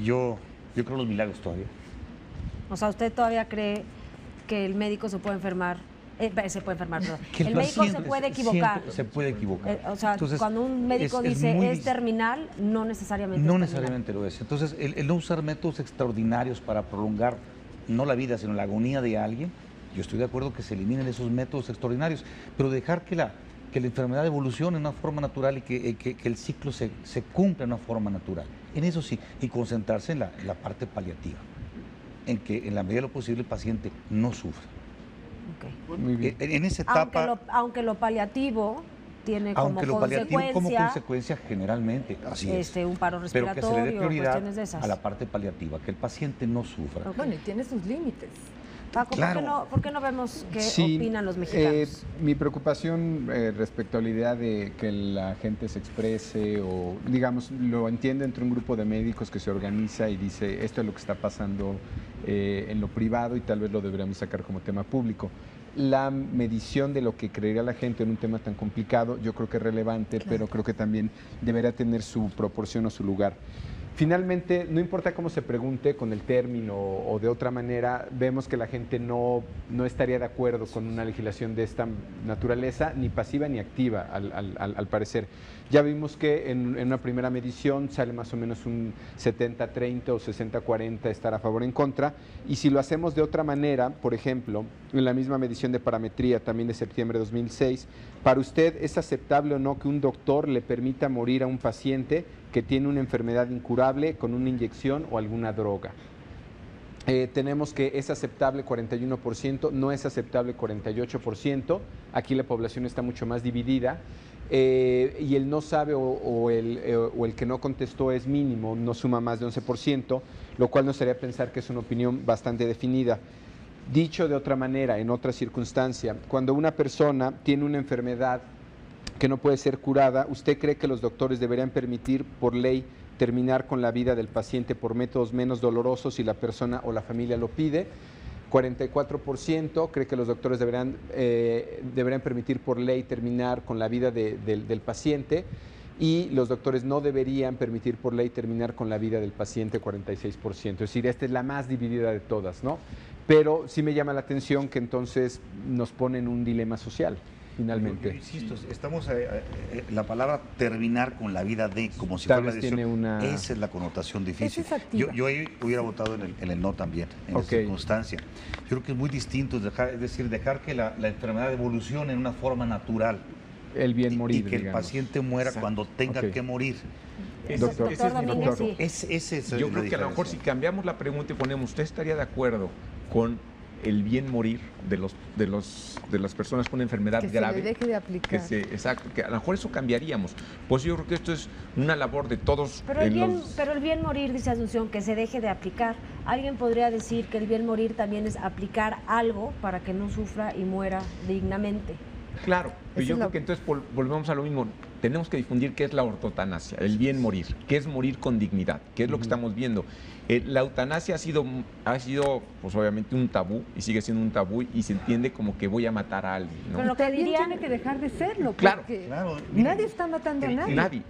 Yo creo en los milagros todavía. O sea, ¿usted todavía cree que el médico se puede enfermar? Perdón. El médico se puede equivocar. Se puede equivocar. O sea, entonces, cuando un médico dice es terminal, no necesariamente no necesariamente lo es. Entonces, el no usar métodos extraordinarios para prolongar no la vida, sino la agonía de alguien, yo estoy de acuerdo que se eliminen esos métodos extraordinarios, pero dejar que la enfermedad evolucione de una forma natural y que el ciclo se cumpla de una forma natural. En eso sí, y concentrarse en la parte paliativa, en que en la medida de lo posible el paciente no sufra. Okay. Muy bien. En esa etapa, aunque lo paliativo tiene como consecuencia generalmente, así es, un paro respiratorio, pero que se le dé prioridad cuestiones de esas. a la parte paliativa, que el paciente no sufra. Okay. Bueno, y tiene sus límites. Paco, claro. ¿por qué no vemos qué opinan los mexicanos? Mi preocupación respecto a la idea de que la gente se exprese o, digamos, lo entiende entre un grupo de médicos que se organiza y dice esto es lo que está pasando en lo privado y tal vez lo deberíamos sacar como tema público. La medición de lo que creería la gente en un tema tan complicado yo creo que es relevante, pero creo que también debería tener su proporción o su lugar. Finalmente, no importa cómo se pregunte, con el término o de otra manera, vemos que la gente no estaría de acuerdo con una legislación de esta naturaleza, ni pasiva ni activa, al parecer. Ya vimos que en una primera medición sale más o menos un 70-30 o 60-40 estar a favor o en contra, y si lo hacemos de otra manera, por ejemplo, en la misma medición de parametría, también de septiembre de 2006, ¿para usted es aceptable o no que un doctor le permita morir a un paciente que tiene una enfermedad incurable con una inyección o alguna droga? Tenemos que es aceptable 41%, no es aceptable 48%, aquí la población está mucho más dividida, y el no sabe o el que no contestó es mínimo, no suma más de 11%, lo cual nos haría pensar que es una opinión bastante definida. Dicho de otra manera, en otra circunstancia, cuando una persona tiene una enfermedad que no puede ser curada, ¿usted cree que los doctores deberían permitir por ley terminar con la vida del paciente por métodos menos dolorosos si la persona o la familia lo pide? 44% cree que los doctores deberían permitir por ley terminar con la vida del paciente, y los doctores no deberían permitir por ley terminar con la vida del paciente, 46%. Es decir, esta es la más dividida de todas, ¿no? Pero sí me llama la atención que entonces nos pone en un dilema social, finalmente. Yo insisto, estamos la palabra terminar con la vida de, como si fuera la decisión, esa es la connotación difícil. Yo ahí hubiera votado en el no también, en esa circunstancia. Yo creo que es muy distinto, es decir, dejar que la enfermedad evolucione en una forma natural. El bien morir, y que el paciente muera cuando tenga que morir. Doctor, yo creo que a lo mejor si cambiamos la pregunta y ponemos, ¿usted estaría de acuerdo con el bien morir de las personas con enfermedad grave? Que se le deje de aplicar. Exacto, que a lo mejor eso cambiaríamos. Pues yo creo que esto es una labor de todos. Pero el bien morir, dice Asunción, que se deje de aplicar. Alguien podría decir que el bien morir también es aplicar algo para que no sufra y muera dignamente. Claro, pero yo creo que entonces volvemos a lo mismo. Tenemos que difundir qué es la ortotanasia, el bien morir, qué es morir con dignidad, qué es lo que estamos viendo. La eutanasia ha sido, pues obviamente un tabú, y sigue siendo un tabú, y se entiende como que voy a matar a alguien, ¿no? Pero lo que tiene que dejar de serlo, porque nadie está matando a nadie. Nadie.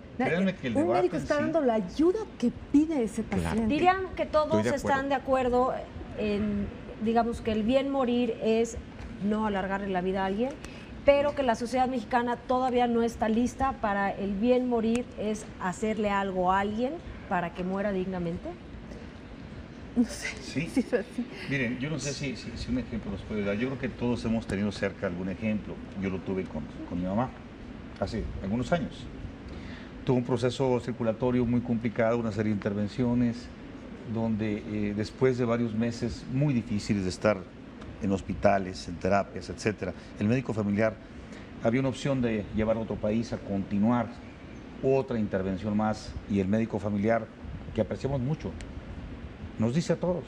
Un médico está dando la ayuda que pide ese paciente. Dirían que todos están de acuerdo en, digamos, que el bien morir es no alargarle la vida a alguien, pero que la sociedad mexicana todavía no está lista para el bien morir, es hacerle algo a alguien para que muera dignamente. No sé. Sí. Miren, yo no sé si un ejemplo nos puede dar. Yo creo que todos hemos tenido cerca algún ejemplo. Yo lo tuve con mi mamá hace algunos años. Tuvo un proceso circulatorio muy complicado, una serie de intervenciones, donde después de varios meses muy difíciles de estar en hospitales, en terapias, etcétera, el médico familiar había una opción de llevar a otro país a continuar otra intervención más, y el médico familiar, que apreciamos mucho, nos dice a todos,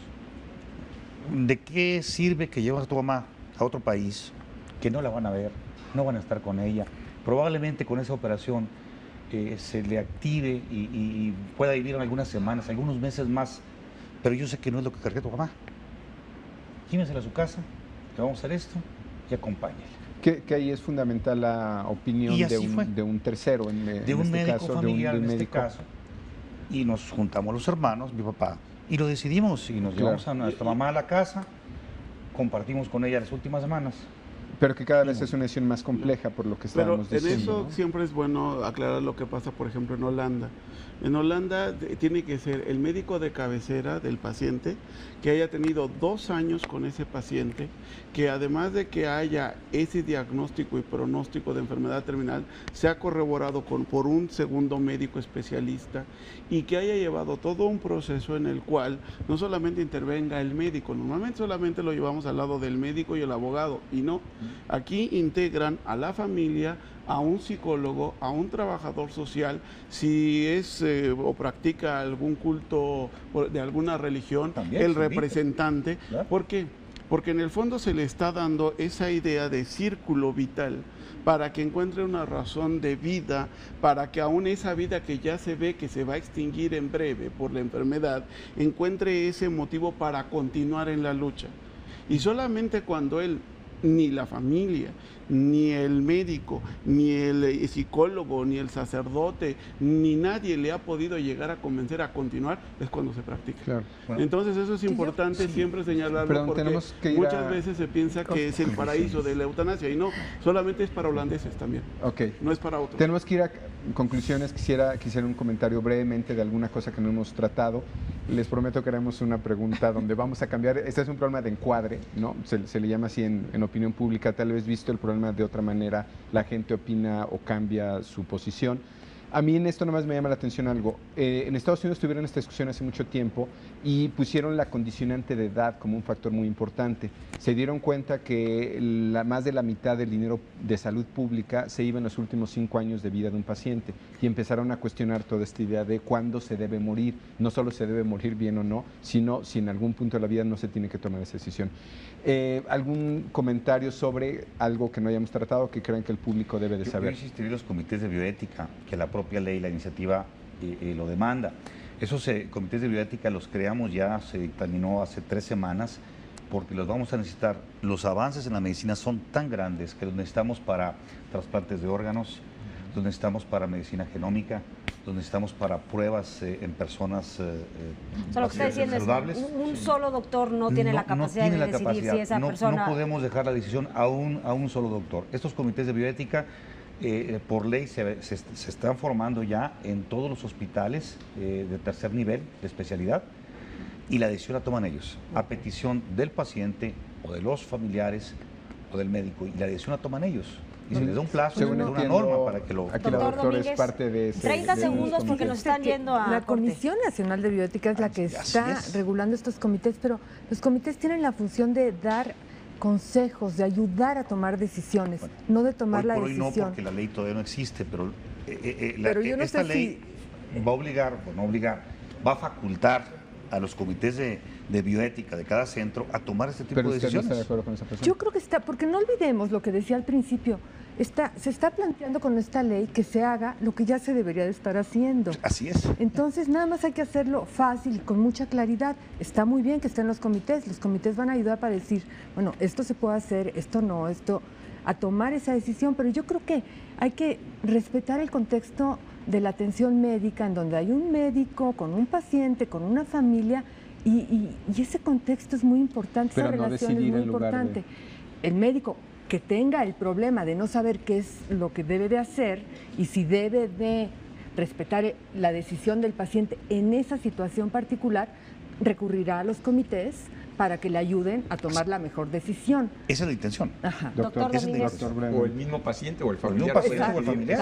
¿de qué sirve que llevas a tu mamá a otro país, que no la van a ver, no van a estar con ella? Probablemente con esa operación se le active y pueda vivir en algunas semanas, algunos meses más, pero yo sé que no es lo que cargué tu mamá. Llévensela a su casa, le vamos a hacer esto y acompáñale. Que ahí es fundamental la opinión de un tercero, de un médico familiar en este caso. Y nos juntamos los hermanos, mi papá, y lo decidimos, y nos llevamos a nuestra mamá a la casa, compartimos con ella las últimas semanas. Pero que cada vez es una decisión más compleja, por lo que estábamos diciendo. En eso, ¿no? Siempre es bueno aclarar lo que pasa, por ejemplo, en Holanda. En Holanda tiene que ser el médico de cabecera del paciente, que haya tenido 2 años con ese paciente, que además de que haya ese diagnóstico y pronóstico de enfermedad terminal, sea corroborado por un segundo médico especialista, y que haya llevado todo un proceso en el cual no solamente intervenga el médico, normalmente solamente lo llevamos al lado del médico y el abogado, y no. Aquí integran a la familia, a un psicólogo, a un trabajador social, si es o practica algún culto de alguna religión, también el representante. Claro. ¿Por qué? Porque en el fondo se le está dando esa idea de círculo vital para que encuentre una razón de vida, para que aún esa vida que ya se ve que se va a extinguir en breve por la enfermedad, encuentre ese motivo para continuar en la lucha. Y solamente cuando él ni la familia, ni el médico, ni el psicólogo, ni el sacerdote, ni nadie le ha podido llegar a convencer a continuar, es cuando se practica. Claro. Bueno. Entonces eso es importante siempre señalarlo, Perdón, porque tenemos que ir muchas veces se piensa que es el paraíso de la eutanasia y no, solamente es para holandeses también. Ok. No es para otros. Tenemos que ir a conclusiones. Quisiera un comentario brevemente de alguna cosa que no hemos tratado. Les prometo que haremos una pregunta donde vamos a cambiar. Este es un problema de encuadre, ¿no? Se le llama así en opinión pública. Tal vez visto el problema de otra manera, la gente opina o cambia su posición. A mí en esto nomás me llama la atención algo. En Estados Unidos tuvieron esta discusión hace mucho tiempo y pusieron la condicionante de edad como un factor muy importante. Se dieron cuenta que más de la mitad del dinero de salud pública se iba en los últimos 5 años de vida de un paciente y empezaron a cuestionar toda esta idea de cuándo se debe morir. No solo se debe morir bien o no, sino si en algún punto de la vida no se tiene que tomar esa decisión. ¿Algún comentario sobre algo que no hayamos tratado que crean que el público debe de saber? Yo insistiría en los comités de bioética, que la propia ley, la iniciativa lo demanda. Esos comités de bioética los creamos ya, se dictaminó hace 3 semanas, porque los vamos a necesitar. Los avances en la medicina son tan grandes que los necesitamos para trasplantes de órganos, los necesitamos para medicina genómica, los necesitamos para pruebas en personas O sea, lo que está diciendo saludables. es un solo doctor no tiene la capacidad de decidir si esa persona... No podemos dejar la decisión a un solo doctor. Estos comités de bioética, por ley, se están formando ya en todos los hospitales de tercer nivel de especialidad y la decisión la toman ellos, a petición del paciente o de los familiares o del médico, y la decisión la toman ellos. Y se les da un plazo, se les da una norma para que lo... Aquí la doctora es parte de ese... 30 segundos porque nos están yendo a... La Comisión Nacional de Bioética es la que está regulando estos comités, pero los comités tienen la función de dar consejos, de ayudar a tomar decisiones, no de tomar la decisión. Hoy no, porque la ley todavía no existe, pero, yo no esta sé ley va a obligar, o no obligar, va a facultar a los comités de bioética de cada centro a tomar este tipo de decisiones. ¿No está de acuerdo con esa persona? Yo creo que está, porque no olvidemos lo que decía al principio, se está planteando con esta ley que se haga lo que ya se debería de estar haciendo. Así es. Entonces nada más hay que hacerlo fácil y con mucha claridad. Está muy bien que estén los comités van a ayudar para decir, bueno, esto se puede hacer, esto no, a tomar esa decisión, pero yo creo que hay que respetar el contexto de la atención médica, en donde hay un médico con un paciente, con una familia, y ese contexto es muy importante, pero esa relación es muy importante. El médico que tenga el problema de no saber qué es lo que debe de hacer y si debe de respetar la decisión del paciente en esa situación particular, recurrirá a los comités para que le ayuden a tomar la mejor decisión. Esa es la intención. Ajá. Doctor O el mismo paciente o el familiar.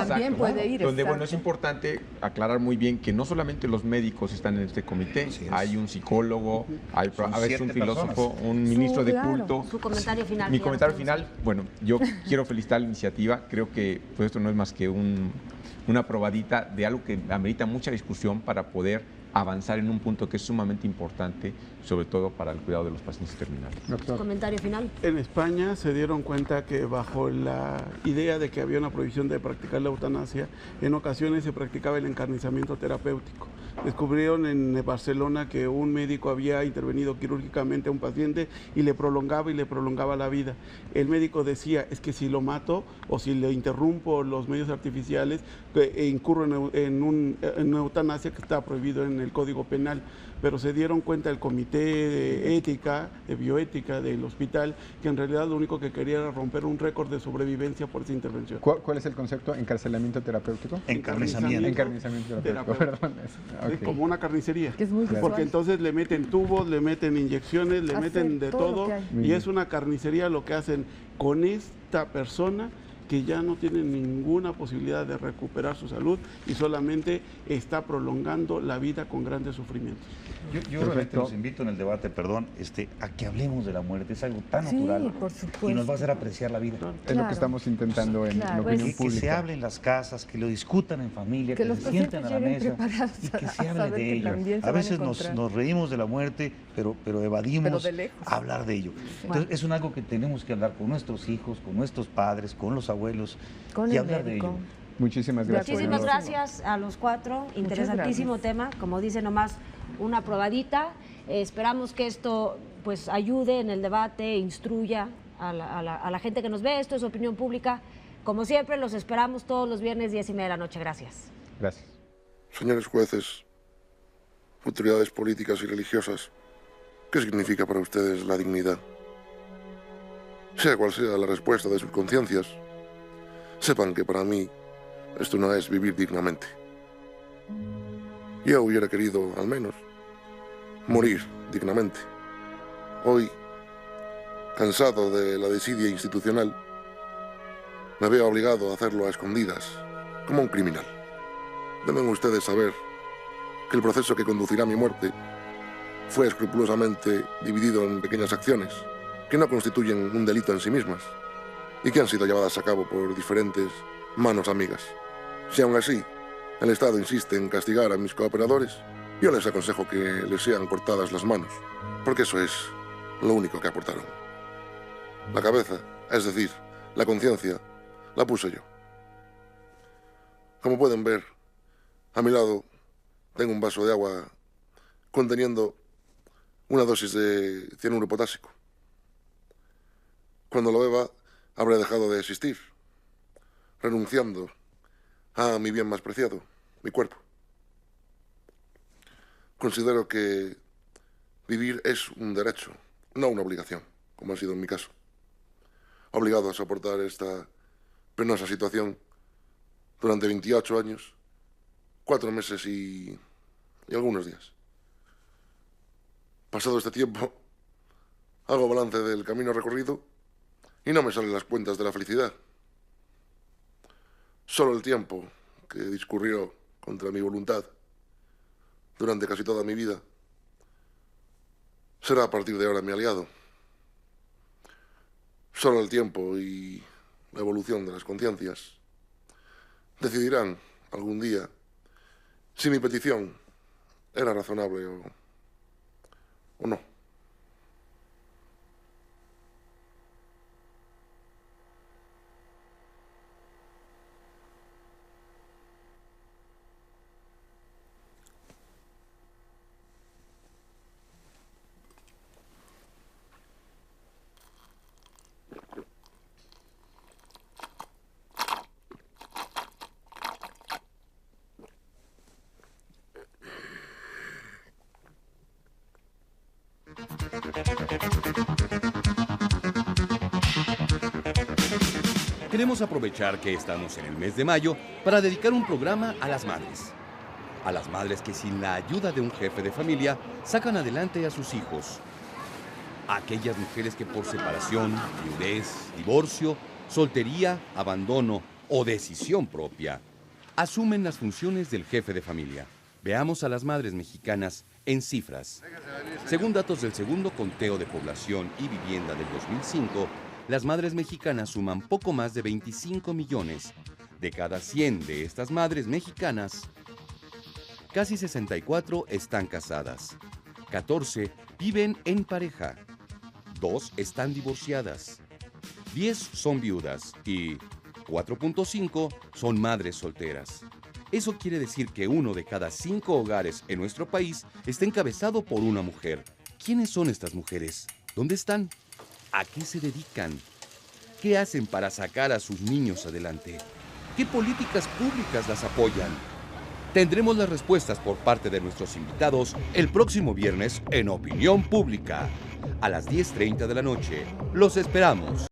También puede ir. Donde, bueno, es importante aclarar muy bien que no solamente los médicos están en este comité, hay un psicólogo, hay a veces un filósofo, un ministro de culto. Su comentario final. Mi comentario final, bueno, yo quiero felicitar la iniciativa, creo que pues, esto no es más que una probadita de algo que amerita mucha discusión para poder avanzar en un punto que es sumamente importante, sobre todo para el cuidado de los pacientes terminales. Doctor. Comentario final. En España se dieron cuenta que bajo la idea de que había una prohibición de practicar la eutanasia, en ocasiones se practicaba el encarnizamiento terapéutico. Descubrieron en Barcelona que un médico había intervenido quirúrgicamente a un paciente y le prolongaba la vida. El médico decía, es que si lo mato o si le interrumpo los medios artificiales, incurro en una eutanasia que está prohibido en el Código Penal. Pero se dieron cuenta el comité de ética, de bioética del hospital, que en realidad lo único que quería era romper un récord de sobrevivencia por esa intervención. ¿Cuál es el concepto? ¿Encarcelamiento terapéutico? Encarnizamiento terapéutico, perdón. Okay. Como una carnicería. Que es muy porque entonces le meten tubos, le meten inyecciones, le meten de todo y es una carnicería lo que hacen con esta persona que ya no tiene ninguna posibilidad de recuperar su salud y solamente está prolongando la vida con grandes sufrimientos. Yo realmente los invito en el debate, a que hablemos de la muerte. Es algo tan natural y nos va a hacer apreciar la vida. Es lo que estamos intentando en opinión pública. Que se hable en las casas, que lo discutan en familia, que se sienten a la mesa y que se hable de ello. A veces nos reímos de la muerte, pero evadimos hablar de ello. Entonces es algo que tenemos que hablar con nuestros hijos, con nuestros padres, con los abuelos y hablar de ello. Muchísimas gracias. Muchísimas gracias a los 4. Interesantísimo tema. Como dice nomás, una probadita. Esperamos que esto pues ayude en el debate, instruya a la gente que nos ve. Esto es Opinión Pública. Como siempre, los esperamos todos los viernes 10:30 de la noche. Gracias. Gracias. Señores jueces, autoridades políticas y religiosas, ¿qué significa para ustedes la dignidad? Sea cual sea la respuesta de sus conciencias, sepan que para mí esto no es vivir dignamente. Yo hubiera querido, al menos, morir dignamente. Hoy, cansado de la desidia institucional, me veo obligado a hacerlo a escondidas, como un criminal. Deben ustedes saber que el proceso que conducirá a mi muerte fue escrupulosamente dividido en pequeñas acciones que no constituyen un delito en sí mismas y que han sido llevadas a cabo por diferentes manos amigas. Si aún así el Estado insiste en castigar a mis cooperadores, yo les aconsejo que les sean cortadas las manos, porque eso es lo único que aportaron. La cabeza, es decir, la conciencia, la puse yo. Como pueden ver, a mi lado tengo un vaso de agua conteniendo una dosis de cianuro potásico. Cuando lo beba, habré dejado de existir, renunciando a mi bien más preciado, mi cuerpo. Considero que vivir es un derecho, no una obligación, como ha sido en mi caso. Obligado a soportar esta penosa situación durante 28 años, 4 meses y algunos días. Pasado este tiempo, hago balance del camino recorrido y no me salen las cuentas de la felicidad. Solo el tiempo que discurrió contra mi voluntad durante casi toda mi vida será a partir de ahora mi aliado. Solo el tiempo y la evolución de las conciencias decidirán algún día si mi petición era razonable o no. Queremos aprovechar que estamos en el mes de mayo para dedicar un programa a las madres. A las madres que sin la ayuda de un jefe de familia sacan adelante a sus hijos. A aquellas mujeres que por separación, viudez, divorcio, soltería, abandono o decisión propia asumen las funciones del jefe de familia. Veamos a las madres mexicanas en cifras. Según datos del segundo conteo de población y vivienda del 2005, las madres mexicanas suman poco más de 25 millones. De cada 100 de estas madres mexicanas, casi 64 están casadas, 14 viven en pareja, 2 están divorciadas, 10 son viudas y 4.5 son madres solteras. Eso quiere decir que 1 de cada 5 hogares en nuestro país está encabezado por una mujer. ¿Quiénes son estas mujeres? ¿Dónde están? ¿A qué se dedican? ¿Qué hacen para sacar a sus niños adelante? ¿Qué políticas públicas las apoyan? Tendremos las respuestas por parte de nuestros invitados el próximo viernes en Opinión Pública, a las 10:30 de la noche. Los esperamos.